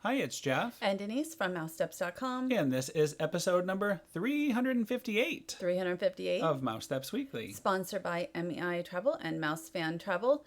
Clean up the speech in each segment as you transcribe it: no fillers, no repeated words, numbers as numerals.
Hi, it's Jeff. And Denise from Mousesteps.com. And this is episode number 358 358. of Mousesteps Weekly. Sponsored by MEI Travel and Mouse Fan Travel.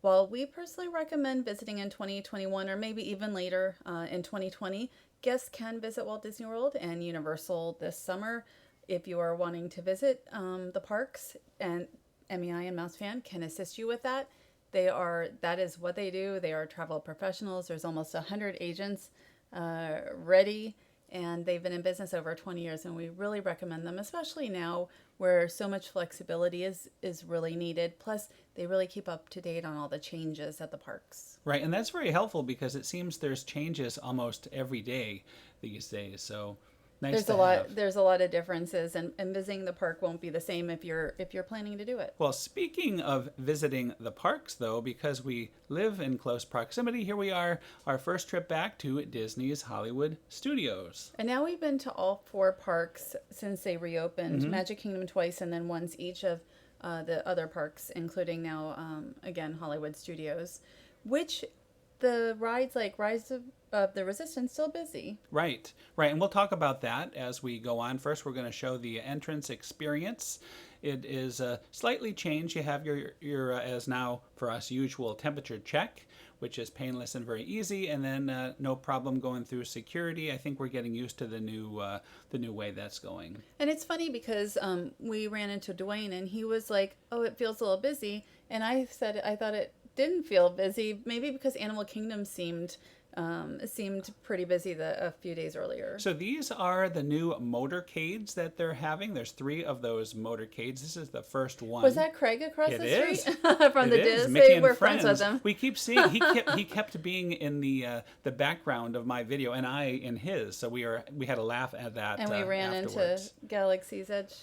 While we personally recommend visiting in 2021 or maybe even later in 2020, guests can visit Walt Disney World and Universal this summer. If you are wanting to visit the parks, and MEI and Mouse Fan can assist you with that. That is what they do. They are travel professionals. There's almost 100 agents ready, and they've been in business over 20 years, and we really recommend them, especially now where so much flexibility is really needed. Plus, they really keep up to date on all the changes at the parks. Right, and that's very helpful because it seems there's changes almost every day these days, so nice There's a lot of differences, and visiting the park won't be the same if you're planning to do it. Well, speaking of visiting the parks, though, because we live in close proximity, here we are, our first trip back to Disney's Hollywood Studios. And now we've been to all 4 parks since they reopened, Magic Kingdom twice and then once each of the other parks, including now, again, Hollywood Studios, which the rides like Rise of the Resistance still busy. Right. And we'll talk about that as we go on. First, we're going to show the entrance experience. It is slightly changed. You have your as now for us, usual temperature check, which is painless and very easy, and then no problem going through security. I think we're getting used to the new way that's going. And it's funny because we ran into Dwayne, and he was like, "Oh, it feels a little busy," and I said I thought it didn't feel busy, maybe because Animal Kingdom seemed pretty busy a few days earlier. So these are the new motorcades that they're having. There's 3 of those motorcades. This is the first one. Was that Craig across it the is. street from the Disney? Mickey and We're friends with him. We keep seeing he kept being in the background of my video and I in his. So we had a laugh at that. And we ran afterwards. into Galaxy's Edge.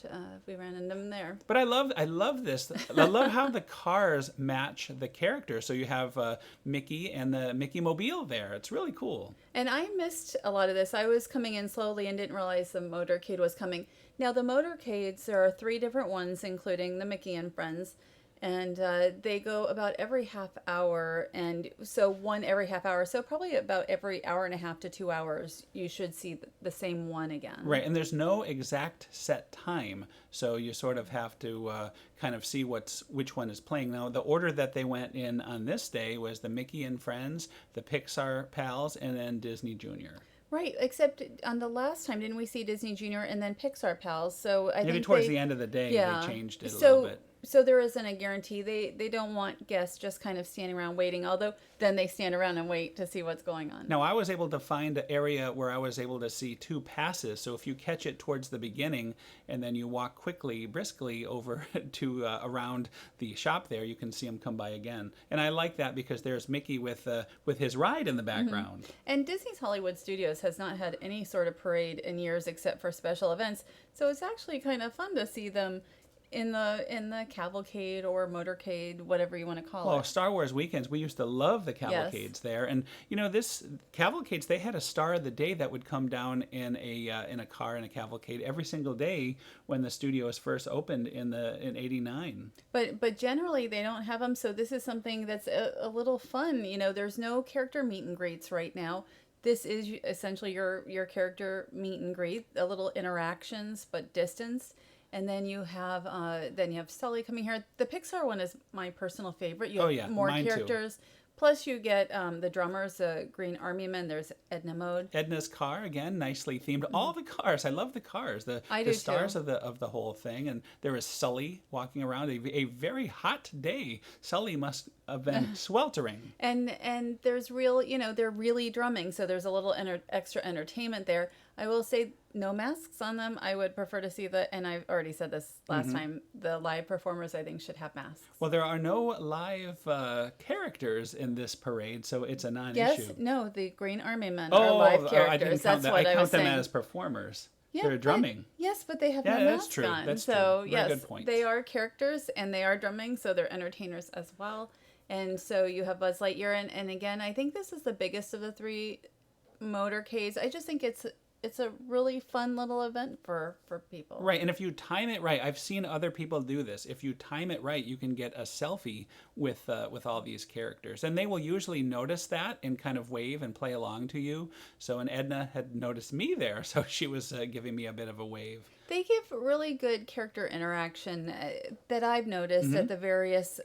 We ran into him there. But I love this. I love how the cars match the characters. So you have Mickey and the Mickey Mobile there. It's really cool. And I missed a lot of this. I was coming in slowly and didn't realize the motorcade was coming. Now, the motorcades, there are 3 different ones, including the Mickey and Friends. And they go about every half hour. And so one every half hour. So probably about every hour and a half to 2 hours, you should see the same one again. Right. And there's no exact set time. So you sort of have to kind of see which one is playing. Now, the order that they went in on this day was the Mickey and Friends, the Pixar Pals, and then Disney Junior. Right, except on the last time, didn't we see Disney Junior and then Pixar Pals? So I Maybe think towards the end of the day, they changed it a little bit. So there isn't a guarantee. They don't want guests just kind of standing around waiting, although then they stand around and wait to see what's going on. Now, I was able to find an area where I was able to see 2 passes. So if you catch it towards the beginning and then you walk briskly over to around the shop there, you can see them come by again. And I like that because there's Mickey with his ride in the background. And Disney's Hollywood Studios has not had any sort of parade in years except for special events. So it's actually kind of fun to see them in the cavalcade or motorcade, whatever you want to call it. Star Wars weekends, we used to love the cavalcades there. And this cavalcades, they had a star of the day that would come down in a car in a cavalcade every single day when the studios first opened in '89. But generally they don't have them, so this is something that's a little fun. There's no character meet and greets right now. This is essentially your character meet and greet, a little interactions but distance. And then you have Sully coming here. The Pixar one is my personal favorite. You have more characters. Too. Plus you get the drummers, the Green Army Men. There's Edna Mode. Edna's car, again, nicely themed. All the cars. I love the cars. The stars too. of the whole thing. And there is Sully walking around. A very hot day. Sully must have been sweltering. And there's they're really drumming. So there's a little extra entertainment there. I will say no masks on them. I would prefer to see and I've already said this last time, the live performers I think should have masks. Well, there are no live characters in this parade, so it's a non-issue. Yes, no, the Green Army Men are live characters. That's what I count them as performers. Yeah, they're drumming. Yes, but they have no masks on. That's so true. Yes, good point. They are characters and they are drumming, so they're entertainers as well. And so you have Buzz Lightyear, and again, I think this is the biggest of the 3 motorcades. I just think it's it's a really fun little event for people. Right, and if you time it right, I've seen other people do this. If you time it right, you can get a selfie with all these characters, and they will usually notice that and kind of wave and play along to you. So, and Edna had noticed me there, so she was giving me a bit of a wave. They give really good character interaction that I've noticed at the various.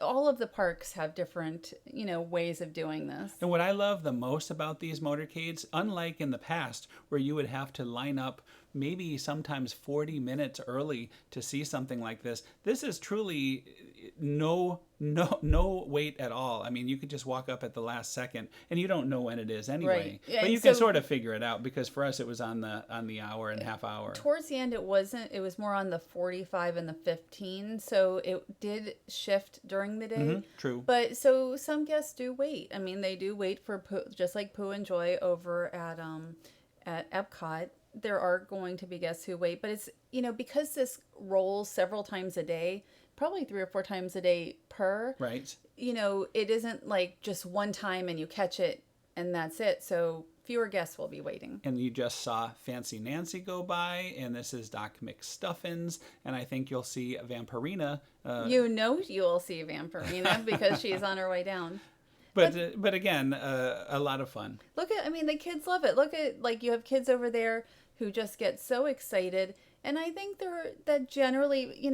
All of the parks have different, ways of doing this. And what I love the most about these motorcades, unlike in the past where you would have to line up maybe sometimes 40 minutes early to see something like this is truly no wait at all. I mean, you could just walk up at the last second and you don't know when it is anyway. Right. Yeah, but you can sort of figure it out, because for us it was on the hour and half hour. Towards the end it wasn't. It was more on the 45 and the 15, so it did shift during the day. True. But so some guests do wait. I mean, they do wait for Pooh, just like Pooh and Joy over at Epcot. There are going to be guests who wait, but it's, because this rolls several times a day, probably 3 or 4 times a day per. Right. It isn't like just one time and you catch it and that's it. So fewer guests will be waiting. And you just saw Fancy Nancy go by, and this is Doc McStuffins, and I think you'll see Vampirina. You'll see Vampirina because she's on her way down. But again, a lot of fun. The kids love it. Look at, like, you have kids over there who just get so excited. And I think that generally,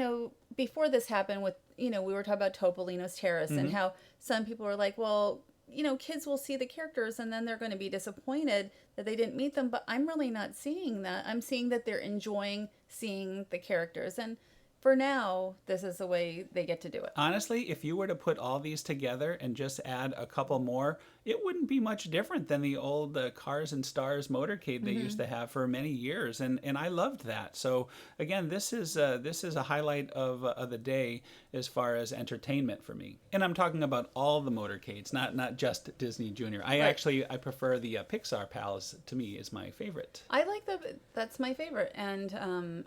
before this happened with, we were talking about Topolino's Terrace and how some people were like, well, kids will see the characters and then they're going to be disappointed that they didn't meet them. But I'm really not seeing that. I'm seeing that they're enjoying seeing the characters. And for now, this is the way they get to do it. Honestly, if you were to put all these together and just add a couple more, it wouldn't be much different than the old Cars and Stars motorcade they used to have for many years, and I loved that. So again, this is a highlight of the day as far as entertainment for me. And I'm talking about all the motorcades, not just Disney Junior. I prefer the Pixar Pals. To me, is my favorite. I like that's my favorite, and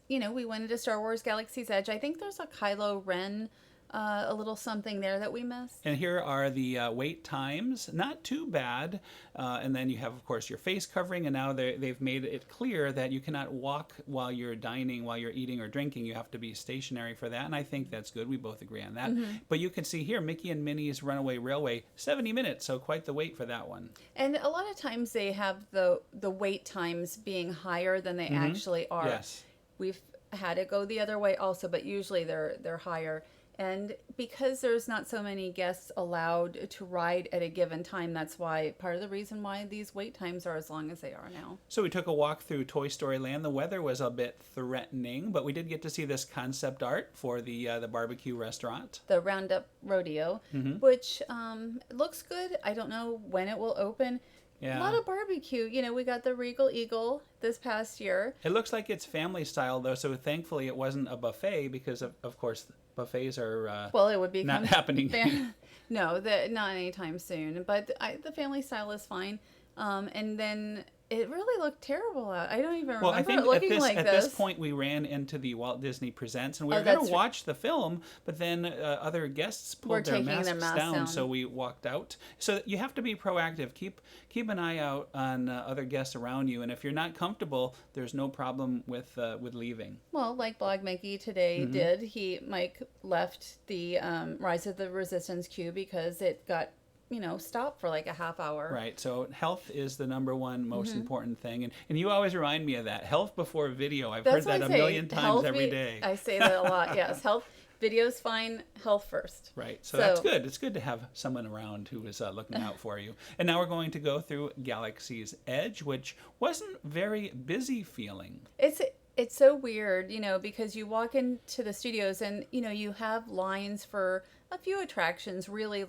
we went into Star Wars Galaxy's Edge. I think there's a Kylo Ren, a little something there that we missed. And here are the wait times. Not too bad. And then you have, of course, your face covering. And now they've made it clear that you cannot walk while you're dining, while you're eating or drinking. You have to be stationary for that. And I think that's good. We both agree on that. But you can see here, Mickey and Minnie's Runaway Railway, 70 minutes. So quite the wait for that one. And a lot of times they have the wait times being higher than they actually are. Yes. We've had it go the other way also, but usually they're higher. And because there's not so many guests allowed to ride at a given time, that's why part of the reason why these wait times are as long as they are now. So we took a walk through Toy Story Land. The weather was a bit threatening, but we did get to see this concept art for the barbecue restaurant. The Roundup Rodeo, which looks good. I don't know when it will open. Yeah. A lot of barbecue. We got the Regal Eagle this past year. It looks like it's family style, though, so thankfully it wasn't a buffet because, of course, buffets are it would be not happening. No, not anytime soon. But the family style is fine. And then it really looked terrible out. I don't even remember it looking like this. At this point, we ran into the Walt Disney Presents, and we were going to watch the film, but then other guests pulled their masks down, so we walked out. So you have to be proactive. Keep an eye out on other guests around you, and if you're not comfortable, there's no problem with leaving. Well, like Blog Mickey today did, Mike left the Rise of the Resistance queue because it got stop for like a half hour. Right. So health is the number one most important thing. And you always remind me of that. Health before video. I've heard that a million times every day. I say that a lot. Yes. Health. Video's fine. Health first. Right. So that's good. It's good to have someone around who is looking out for you. And now we're going to go through Galaxy's Edge, which wasn't very busy feeling. It's so weird, because you walk into the studios and, you have lines for a few attractions, really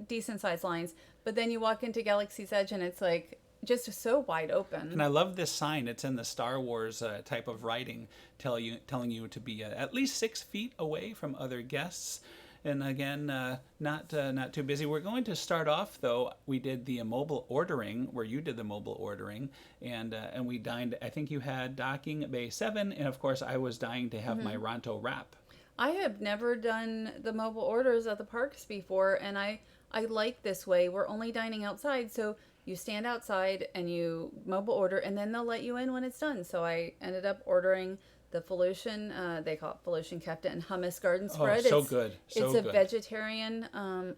decent sized lines. But then you walk into Galaxy's Edge and it's like just so wide open. And I love this sign. It's in the Star Wars type of writing, telling you to be at least 6 feet away from other guests. And again, not too busy. We're going to start off, though. We did the mobile ordering, where you did the mobile ordering, and we dined. I think you had Docking Bay 7, and of course, I was dying to have my Ronto wrap. I have never done the mobile orders at the parks before, and I like this way. We're only dining outside, so You stand outside and you mobile order, and then they'll let you in when it's done. So I ended up ordering the Felucian, they call it Felucian Kefta and hummus garden spread. so good. It's a vegetarian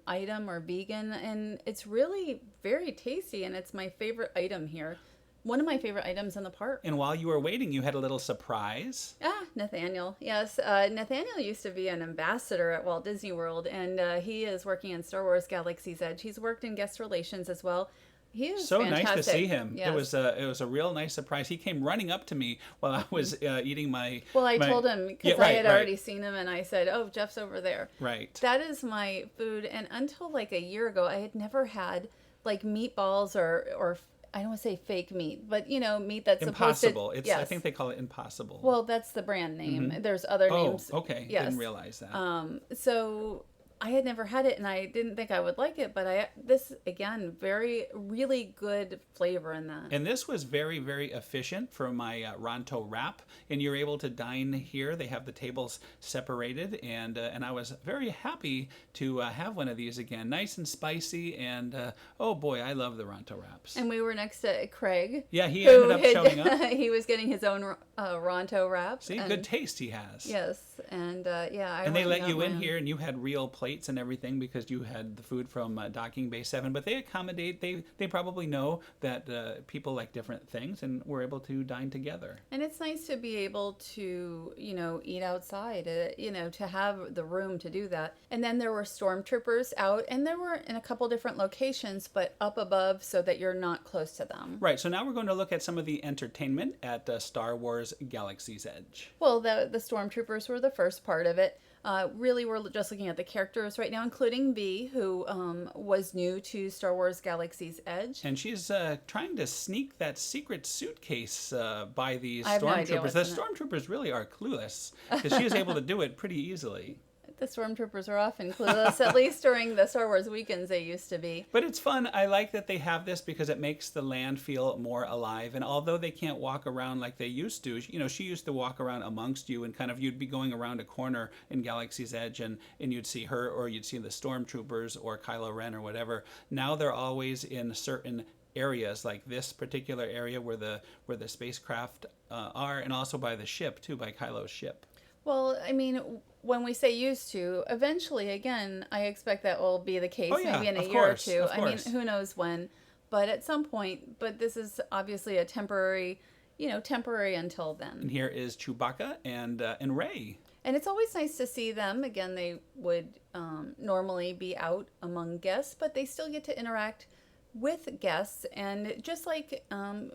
item or vegan, and it's really very tasty, and it's my favorite item here. One of my favorite items in the park. And while you were waiting, you had a little surprise. Nathaniel. Yes, Nathaniel used to be an ambassador at Walt Disney World, and he is working in Star Wars Galaxy's Edge. He's worked in guest relations as well. He is so fantastic. Nice to see him. Yes. It was a real nice surprise. He came running up to me while I was eating my. Well, I told him because I had already seen him, and I said, "Oh, Jeff's over there." Right. That is my food, and until like a year ago, I had never had like meatballs or I don't want to say fake meat, but meat that's Impossible. supposed to. It's I think they call it Impossible. Well, that's the brand name. There's other names. Oh, okay. Yes. Didn't realize that. So I had never had it, and I didn't think I would like it, but this again, really good flavor in that. And this was very, very efficient for my Ronto wrap. And you're able to dine here. They have the tables separated, and I was very happy to have one of these again. Nice and spicy, and oh boy, I love the Ronto wraps. And we were next to Craig. Yeah, he ended up showing up. He was getting his own Ronto wrap. See, good taste he has. Yes, and And they let you in here, and you had real plates and everything because you had the food from Docking Bay 7. But they accommodate. They probably know that people like different things, and we're able to dine together. And it's nice to be able to eat outside. To have the room to do that. And then there were Stormtroopers out, and there were in a couple different locations, but up above so that you're not close to them. Right. So now we're going to look at some of the entertainment at Star Wars Galaxy's Edge. Well, the Stormtroopers were the first part of it. Really, we're just looking at the characters right now, including Bee, who was new to Star Wars Galaxy's Edge. And she's trying to sneak that secret suitcase by these I have no idea Stormtroopers. what's The in it. Stormtroopers really are clueless because she is able to do it pretty easily. The Stormtroopers are often clueless, at least during the Star Wars weekends they used to be. But it's fun. I like that they have this because it makes the land feel more alive. And although they can't walk around like they used to, she used to walk around amongst you and kind of you'd be going around a corner in Galaxy's Edge and you'd see her or you'd see the Stormtroopers or Kylo Ren or whatever. Now they're always in certain areas, like this particular area where the spacecraft are, and also by the ship too, by Kylo's ship. Well, I mean, when we say used to, eventually, again, I expect that will be the case, maybe in a year or two. I mean, who knows when, but at some point. But this is obviously a temporary until then. And here is Chewbacca and Rey. And it's always nice to see them. Again, they would normally be out among guests, but they still get to interact with guests. And just like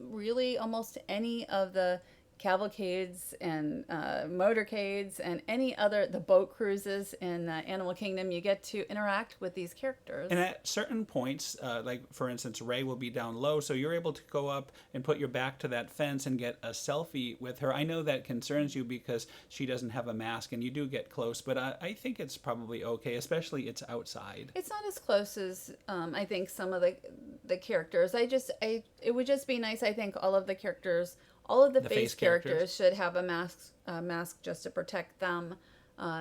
really almost any of the cavalcades and motorcades and the boat cruises in Animal Kingdom, you get to interact with these characters. And at certain points, like for instance, Rey will be down low, so you're able to go up and put your back to that fence and get a selfie with her. I know that concerns you because she doesn't have a mask and you do get close, but I think it's probably okay, especially it's outside. It's not as close as I think some of the characters. It would just be nice. I think all of the characters, all of the face characters should have a mask just to protect them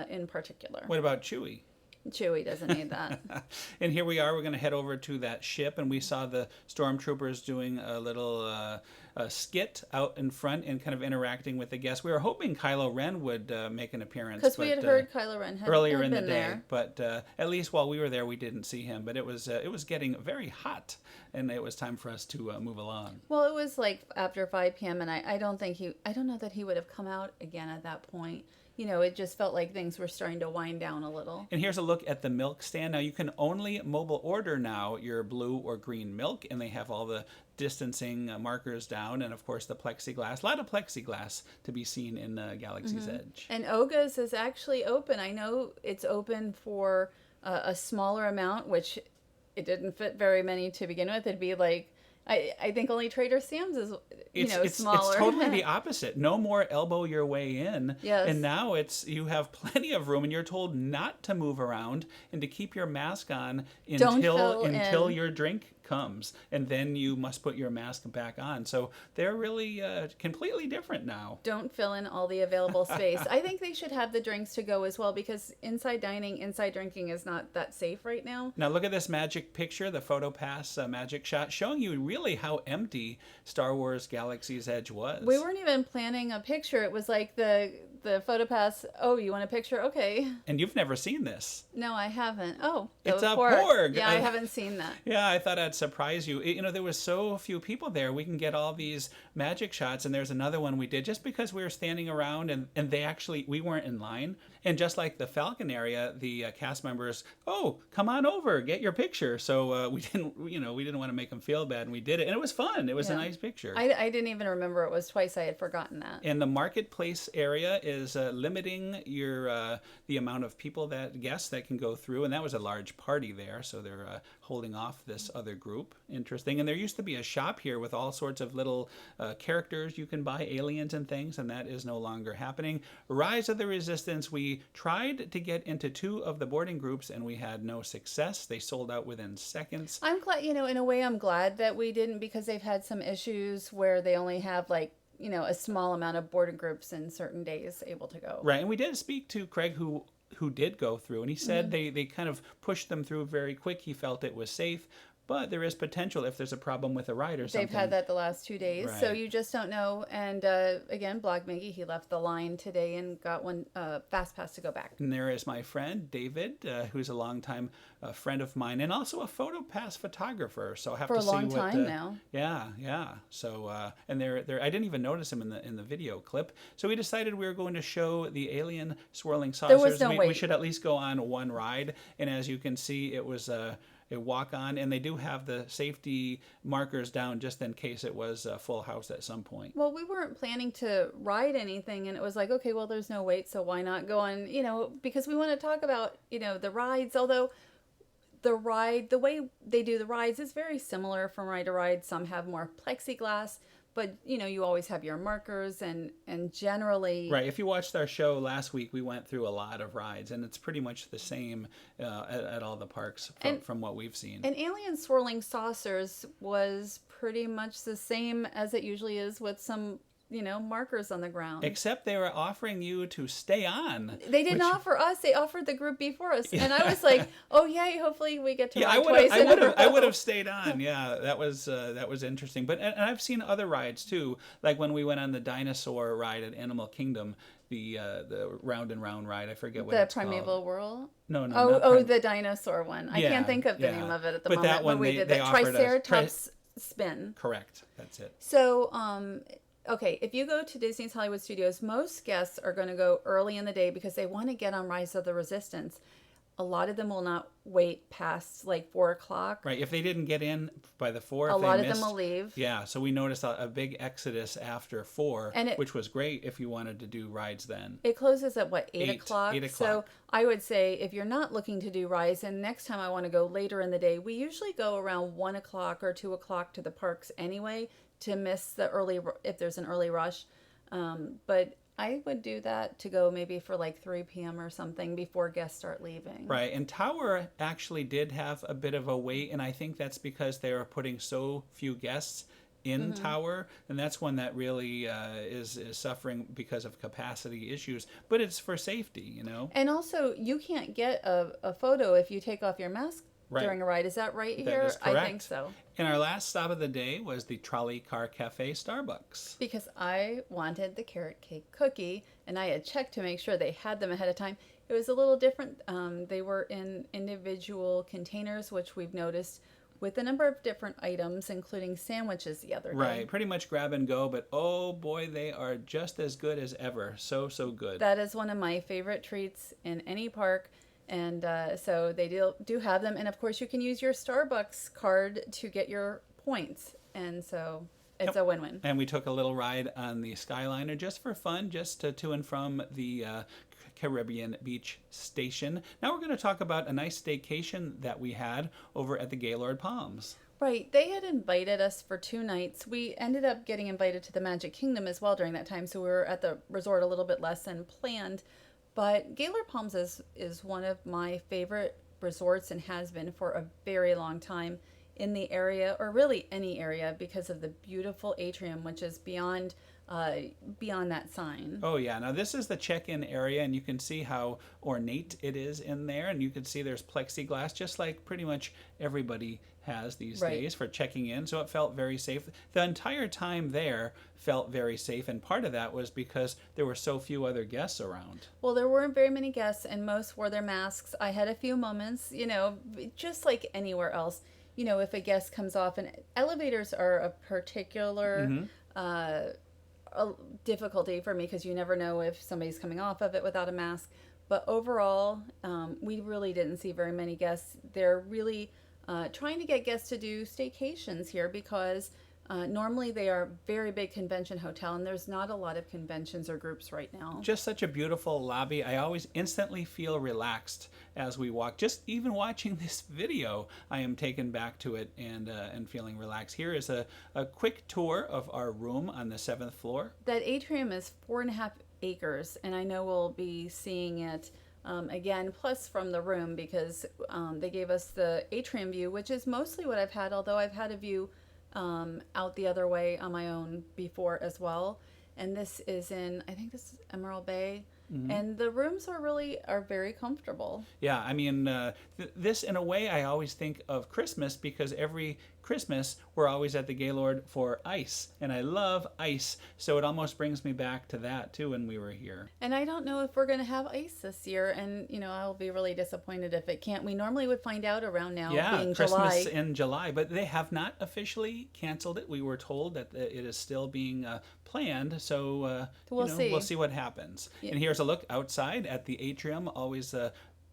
in particular. What about Chewie? Chewie doesn't need that. And here we are. We're going to head over to that ship, and we saw the Stormtroopers doing a little skit out in front and kind of interacting with the guests. We were hoping Kylo Ren would make an appearance. Because we had heard Kylo Ren had earlier in the been day. there. But at least while we were there, we didn't see him. But it was getting very hot, and it was time for us to move along. Well, it was like after 5 p.m., and I don't know that he would have come out again at that point. It just felt like things were starting to wind down a little. And here's a look at the milk stand. Now, you can only mobile order now your blue or green milk, and they have all the distancing markers down, and of course the plexiglass. A lot of plexiglass to be seen in Galaxy's Edge. And Oga's is actually open. I know it's open for a smaller amount, which it didn't fit very many to begin with. It'd be like, I think only Trader Sam's is, smaller. It's totally the opposite. No more elbow your way in. Yes. And now you have plenty of room, and you're told not to move around and to keep your mask on until your drink comes, and then you must put your mask back on. So they're really completely different now. Don't fill in all the available space. I think they should have the drinks to go as well, because inside dining, inside drinking is not that safe right now. Now look at this magic picture, the PhotoPass magic shot, showing you really how empty Star Wars Galaxy's Edge was. We weren't even planning a picture. It was like the PhotoPass. Oh, you want a picture? Okay. And you've never seen this. No, I haven't. Oh, it's a porg. Yeah, I haven't seen that. Yeah, I thought I'd surprise you. You know, there was so few people there. We can get all these magic shots, and there's another one we did just because we were standing around, and they actually, we weren't in line. And just like the Falcon area, the cast members, oh, come on over, get your picture. So we didn't want to make them feel bad, and we did it, and it was fun. It was a nice picture. I didn't even remember it was twice. I had forgotten that. And the marketplace area is limiting your the amount of guests that can go through, and that was a large party there, so they're holding off this other group. Interesting. And there used to be a shop here with all sorts of little characters you can buy, aliens and things, and that is no longer happening. Rise of the Resistance, we tried to get into 2 of the boarding groups, and we had no success. They sold out within seconds. I'm glad, in a way I'm glad that we didn't, because they've had some issues where they only have a small amount of boarding groups in certain days able to go. Right, and we did speak to Craig who did go through, and he said they kind of pushed them through very quick. He felt it was safe, but there is potential if there's a problem with a ride or something. They've had that the last 2 days, right. So you just don't know. And again, Blog Miggy, he left the line today and got one fast pass to go back. And there is my friend David, who's a longtime friend of mine, and also a PhotoPass photographer. So I have to see what. For a long time now. Yeah. So and they're I didn't even notice him in the video clip. So we decided we were going to show the Alien Swirling Saucers. There was no wait. We should at least go on one ride, and as you can see, it was a walk on, and they do have the safety markers down just in case it was a full house at some point. Well, we weren't planning to ride anything, and it was like, okay, well, there's no wait, so why not go on, because we want to talk about, the rides, although the way they do the rides is very similar from ride to ride. Some have more plexiglass, but you always have your markers, and generally, right. If you watched our show last week, we went through a lot of rides, and it's pretty much the same at all the parks from what we've seen. And Alien Swirling Saucers was pretty much the same as it usually is, with some markers on the ground. Except they were offering you to stay on. They didn't offer us. They offered the group before us. And I was like, oh, yay, hopefully we get to ride twice in a row. I would have stayed on. Yeah, that was interesting. But and I've seen other rides, too. Like when we went on the dinosaur ride at Animal Kingdom, the round and round ride. I forget what it's called. The Primeval Whirl? No. The dinosaur one. I can't think of the name of it at the moment. That one, but we did they the offered Triceratops spin. Correct. That's it. So, okay, if you go to Disney's Hollywood Studios, most guests are going to go early in the day because they want to get on Rise of the Resistance. A lot of them will not wait past 4 o'clock. Right. If they didn't get in by the 4, a lot of them will leave. Yeah. So we noticed a big exodus after 4, which was great if you wanted to do rides then. It closes at 8 o'clock? 8 o'clock. So I would say if you're not looking to do rides, and next time I want to go later in the day, we usually go around 1 o'clock or 2 o'clock to the parks anyway to miss if there's an early rush. But I would do that to go maybe for 3 p.m. or something before guests start leaving. Right. And Tower actually did have a bit of a wait, and I think that's because they are putting so few guests in Tower, and that's one that really is suffering because of capacity issues. But it's for safety, And also, you can't get a photo if you take off your mask during a ride. Is that right here? That is correct. I think so. And our last stop of the day was the Trolley Car Cafe Starbucks. Because I wanted the carrot cake cookie, and I had checked to make sure they had them ahead of time. It was a little different. They were in individual containers, which we've noticed, with a number of different items, including sandwiches the other day. Right, pretty much grab and go, but oh boy, they are just as good as ever. So good. That is one of my favorite treats in any park. And so they do have them. And, of course, you can use your Starbucks card to get your points. And so it's a win-win. And we took a little ride on the Skyliner just for fun, just to and from the Caribbean Beach Station. Now we're going to talk about a nice staycation that we had over at the Gaylord Palms. Right. They had invited us for 2 nights. We ended up getting invited to the Magic Kingdom as well during that time. So we were at the resort a little bit less than planned. But Gaylord Palms is one of my favorite resorts and has been for a very long time. in the area, or really any area, because of the beautiful atrium, which is beyond that sign. Oh yeah, now this is the check-in area, and you can see how ornate it is in there, and you can see there's plexiglass, just like pretty much everybody has these Right. days for checking in, so it felt very safe. The entire time there felt very safe, and part of that was because there were so few other guests around. Well, there weren't very many guests, and most wore their masks. I had a few moments, just like anywhere else. If a guest comes off, and elevators are a particular a difficulty for me, because you never know if somebody's coming off of it without a mask. But overall, we really didn't see very many guests. They're really trying to get guests to do staycations here, because normally they are a very big convention hotel, and there's not a lot of conventions or groups right now. Just such a beautiful lobby. I always instantly feel relaxed as we walk. Just even watching this video, I am taken back to it and feeling relaxed. Here is a quick tour of our room on the 7th floor. That atrium is 4.5 acres, and I know we'll be seeing it again, plus from the room, because they gave us the atrium view, which is mostly what I've had, although I've had a view out the other way on my own before as well. And this is I think this is Emerald Bay. And the rooms are very comfortable. Yeah, I mean, this in a way I always think of Christmas, because every Christmas we're always at the Gaylord for ice, and I love ice, so it almost brings me back to that too when we were here. And I don't know if we're going to have ice this year, and I'll be really disappointed if it can't. We normally would find out around now, being Christmas July. in July, but they have not officially canceled it. We were told that it is still being planned, so We'll see. We'll see what happens. Yeah. And here's a look outside at the atrium. Always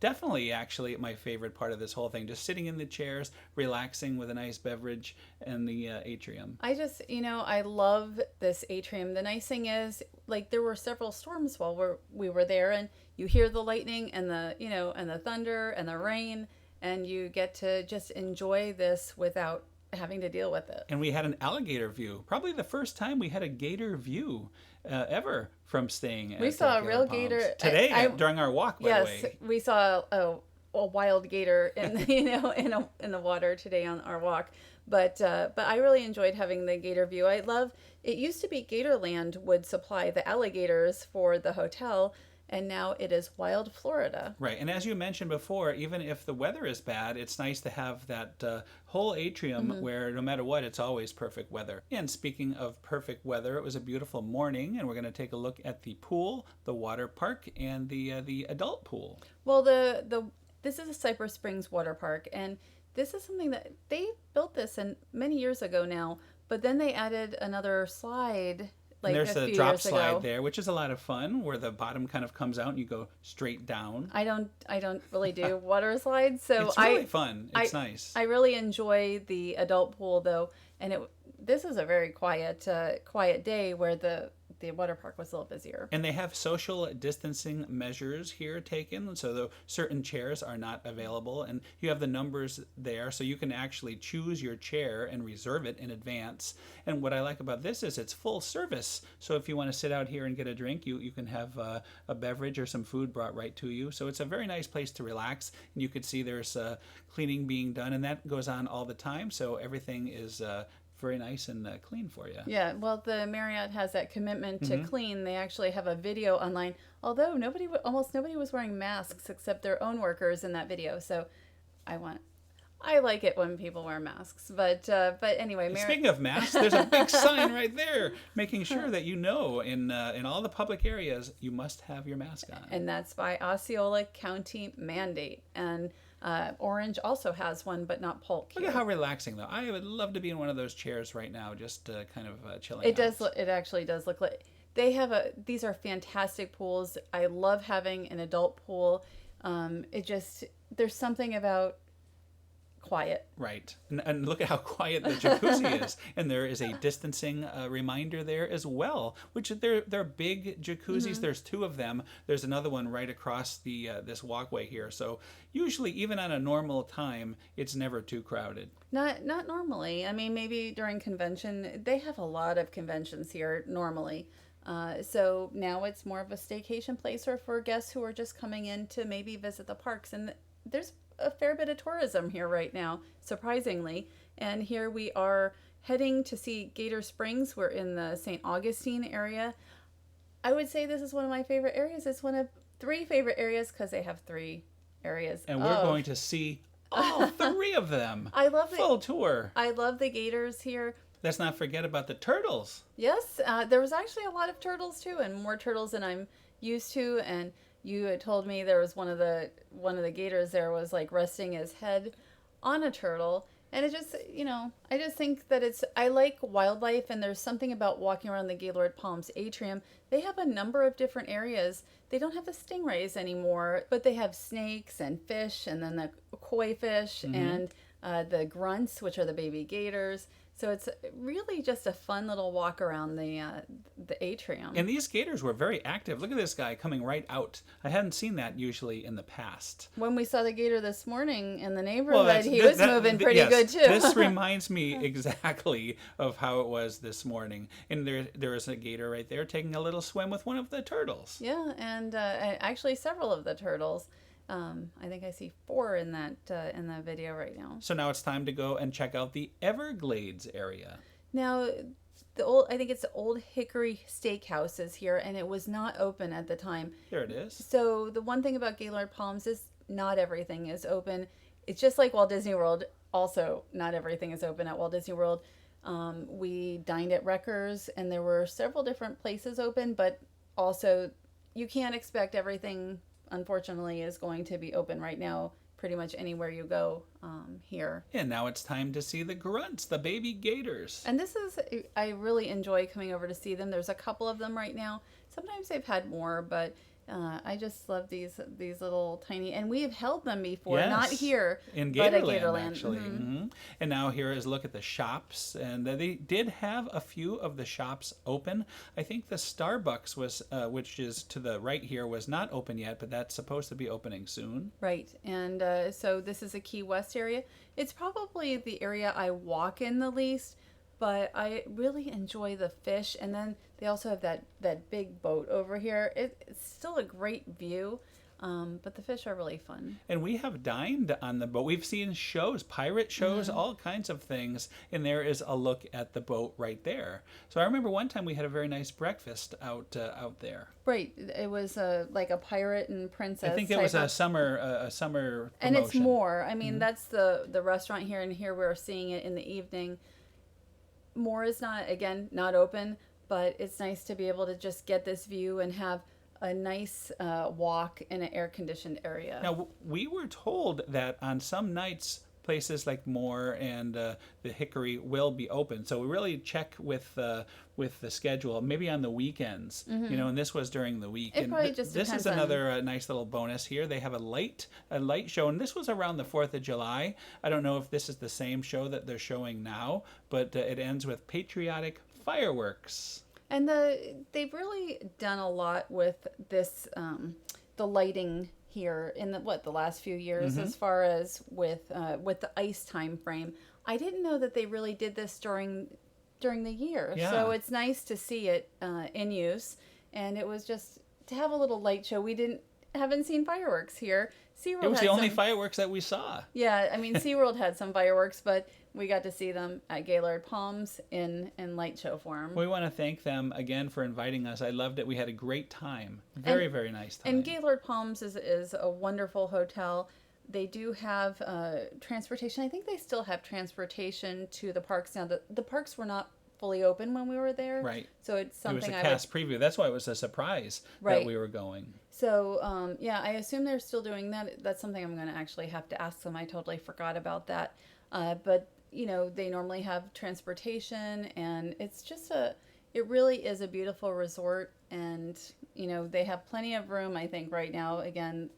definitely actually my favorite part of this whole thing, just sitting in the chairs, relaxing with a nice beverage and the atrium. I just, I love this atrium. The nice thing is, like, there were several storms while we were there, and you hear the lightning and and the thunder and the rain, and you get to just enjoy this without having to deal with it. And we had an alligator view. Probably the first time we had a gator view ever from staying at We saw a Gaylord real Palms. gator Today during our walk, by the Yes, way. we saw a wild gator in in the water today on our walk. But I really enjoyed having the gator view. I love it. Used to be Gatorland would supply the alligators for the hotel, and now it is Wild Florida. Right, and as you mentioned before, even if the weather is bad, it's nice to have that whole atrium where no matter what, it's always perfect weather. And speaking of perfect weather, it was a beautiful morning, and we're going to take a look at the pool, the water park, and the adult pool. Well, this is a Cypress Springs water park, and this is something that they built this many years ago now, but then they added another slide. Like And there's a a few drop years slide ago. there, which is a lot of fun, where the bottom kind of comes out and you go straight down. I don't really do water slides, so It's really fun. It's nice. I really enjoy the adult pool though, and this is a very quiet day where the water park was a little busier. And they have social distancing measures here taken, so the certain chairs are not available, and you have the numbers there, so you can actually choose your chair and reserve it in advance. And what I like about this is it's full service, so if you want to sit out here and get a drink, you can have a beverage or some food brought right to you. So it's a very nice place to relax, and you can see there's cleaning being done, and that goes on all the time, so everything is very nice and clean for you. Yeah, well, the Marriott has that commitment to clean. They actually have a video online, although almost nobody was wearing masks except their own workers in that video. So I like it when people wear masks. But anyway, Speaking of masks, there's a big sign right there making sure that in all the public areas you must have your mask on. And that's by Osceola County mandate. And Orange also has one, but not Polk here. Look at how relaxing, though. I would love to be in one of those chairs right now, just kind of chilling It out. does. It actually does look like they have these are fantastic pools. I love having an adult pool. There's something about quiet. Right. And look at how quiet the jacuzzi is. And there is a distancing reminder there as well, which they're big jacuzzis. There's two of them. There's another one right across the this walkway here. So usually, even on a normal time, it's never too crowded. Not normally. I mean, maybe during convention. They have a lot of conventions here normally. So now it's more of a staycation place, or for guests who are just coming in to maybe visit the parks. And there's a fair bit of tourism here right now, surprisingly. And here we are heading to see Gator Springs. We're in the St. Augustine area. I would say this is one of my favorite areas. It's one of 3 favorite areas because they have 3 areas. And we're going to see all 3 of them. I love full tour. I love the gators here. Let's not forget about the turtles. Yes, there was actually a lot of turtles too, and more turtles than I'm used to. And you had told me there was one of the gators there was like resting his head on a turtle. And it just, I just think that I like wildlife, and there's something about walking around the Gaylord Palms atrium. They have a number of different areas. They don't have the stingrays anymore, but they have snakes and fish, and then the koi fish and the grunts, which are the baby gators. So it's really just a fun little walk around the atrium. And these gators were very active. Look at this guy coming right out. I hadn't seen that usually in the past. When we saw the gator this morning in the neighborhood, he was moving pretty good too. This reminds me exactly of how it was this morning. And there is a gator right there taking a little swim with one of the turtles. Yeah, and actually several of the turtles. I think I see 4 in the video right now. So now it's time to go and check out the Everglades area. Now, I think it's the Old Hickory Steakhouse is here, and it was not open at the time. Here it is. So the one thing about Gaylord Palms is not everything is open. It's just like Walt Disney World. Also, not everything is open at Walt Disney World. We dined at Wreckers, and there were several different places open, but also you can't expect everything, unfortunately, is going to be open right now pretty much anywhere you go here. And now it's time to see the grunts, the baby gators. And I really enjoy coming over to see them. There's a couple of them right now. Sometimes they've had more, but I just love these little tiny, and we have held them before, yes, not here, in but at Gatorland, Gatorland. actually. And now here is a look at the shops, and they did have a few of the shops open. I think the Starbucks was, which is to the right here, was not open yet, but that's supposed to be opening soon. Right, and so this is a Key West area. It's probably the area I walk in the least, but I really enjoy the fish. And then they also have that big boat over here. It's still a great view, but the fish are really fun. And we have dined on the boat. We've seen shows, pirate shows, all kinds of things. And there is a look at the boat right there. So I remember one time we had a very nice breakfast out there. Right, it was like a pirate and princess. I think it was a summer promotion. And it's more. I mean, that's the restaurant here, and here we're seeing it in the evening. More is not open, but it's nice to be able to just get this view and have a nice walk in an air-conditioned area. Now, we were told that on some nights, places like Moore and the Hickory will be open. So we really check with the schedule, maybe on the weekends, and this was during the week. It probably just this depends is another nice little bonus here. They have a light show, and this was around the 4th of July. I don't know if this is the same show that they're showing now, but it ends with patriotic fireworks. And they've really done a lot with this, the lighting here in the last few years, as far as with the ice time frame. I didn't know that they really did this during the year. Yeah. So it's nice to see it in use. And it was just to have a little light show. We haven't seen fireworks here. SeaWorld It was the only fireworks that we saw. Yeah, I mean, SeaWorld had some fireworks, but we got to see them at Gaylord Palms in light show form. We want to thank them again for inviting us. I loved it. We had a great time. Very nice time. And Gaylord Palms is a wonderful hotel. They do have transportation. I think they still have transportation to the parks now. The parks were not fully open when we were there. Right. So it's something it was a cast preview. That's why it was a surprise that we were going. So, yeah, I assume they're still doing that. That's something I'm going to actually have to ask them. I totally forgot about that. But, they normally have transportation, and it's just it really is a beautiful resort. And, they have plenty of room, I think, right now. Again,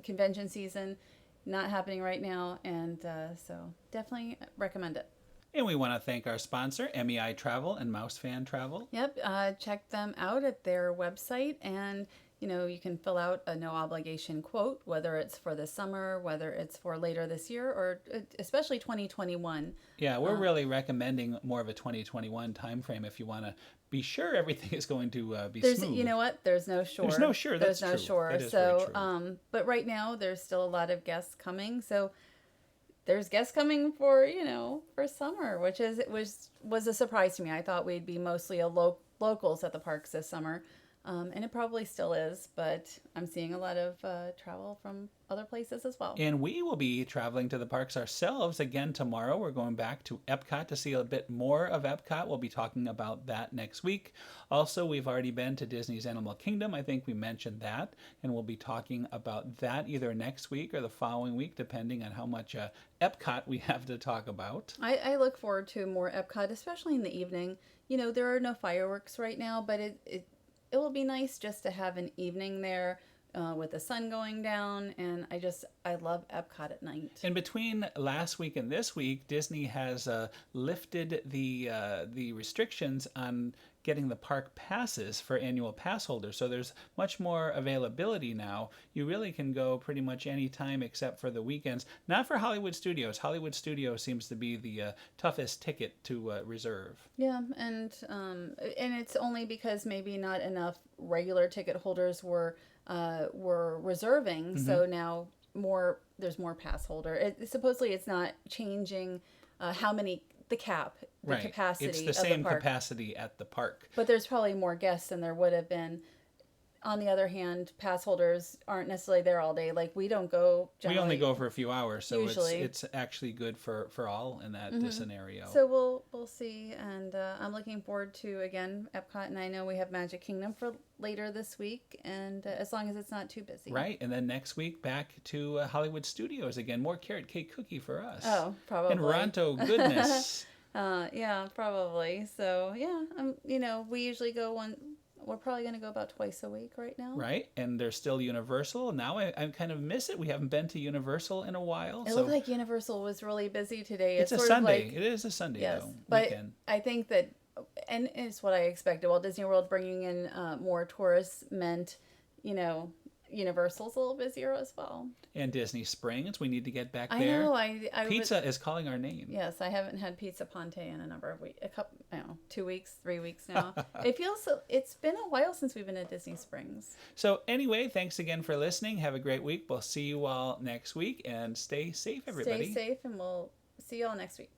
convention season not happening right now. And so definitely recommend it. And we want to thank our sponsor, MEI Travel and Mouse Fan Travel. Yep, check them out at their website, and you can fill out a no obligation quote, whether it's for the summer, whether it's for later this year, or especially 2021. Yeah, we're really recommending more of a 2021 timeframe if you want to be sure everything is going to be smooth. You know what? There's no sure. There's no sure. That's There's no true. sure. It is So, very true. but right now there's still a lot of guests coming, so there's guests coming for, for summer, which was a surprise to me. I thought we'd be mostly locals at the parks this summer. And it probably still is, but I'm seeing a lot of travel from other places as well. And we will be traveling to the parks ourselves again tomorrow. We're going back to Epcot to see a bit more of Epcot. We'll be talking about that next week. Also, we've already been to Disney's Animal Kingdom. I think we mentioned that. And we'll be talking about that either next week or the following week, depending on how much Epcot we have to talk about. I look forward to more Epcot, especially in the evening. There are no fireworks right now, but it will be nice just to have an evening there with the sun going down, and I love Epcot at night. And between last week and this week, Disney has lifted the restrictions on getting the park passes for annual pass holders. So there's much more availability now. You really can go pretty much any time except for the weekends. Not for Hollywood Studios. Hollywood Studios seems to be the toughest ticket to reserve. Yeah, and it's only because maybe not enough regular ticket holders were reserving. Mm-hmm. So now there's more pass holder. Supposedly it's not changing how many. The cap, the right. capacity. It's the same capacity at the park. But there's probably more guests than there would have been. On the other hand, pass holders aren't necessarily there all day. Like, we don't go generally. We only go for a few hours, so usually. it's actually good for all in that mm-hmm. scenario. So we'll see, and I'm looking forward to, again, Epcot, and I know we have Magic Kingdom for later this week, and as long as it's not too busy. Right, and then next week back to Hollywood Studios again. More carrot cake cookie for us. Oh, probably. And Ronto goodness. Yeah, probably. So, yeah, we usually go we're probably going to go about twice a week right now. Right, and there's still Universal. Now I kind of miss it. We haven't been to Universal in a while. It looked like Universal was really busy today. It's a Sunday. It is a Sunday, yes, though. But weekend. I think that, and it's what I expected. Walt Disney World bringing in more tourists meant, Universal's a little busier as well. And Disney Springs, we need to get back I there. know. Pizza is calling our name. Yes, I haven't had Pizza Ponte in a number of weeks. 2 weeks, 3 weeks now. It's been a while since we've been at Disney Springs. So anyway, thanks again for listening. Have a great week. We'll see you all next week, and stay safe, everybody. Stay safe, and we'll see you all next week.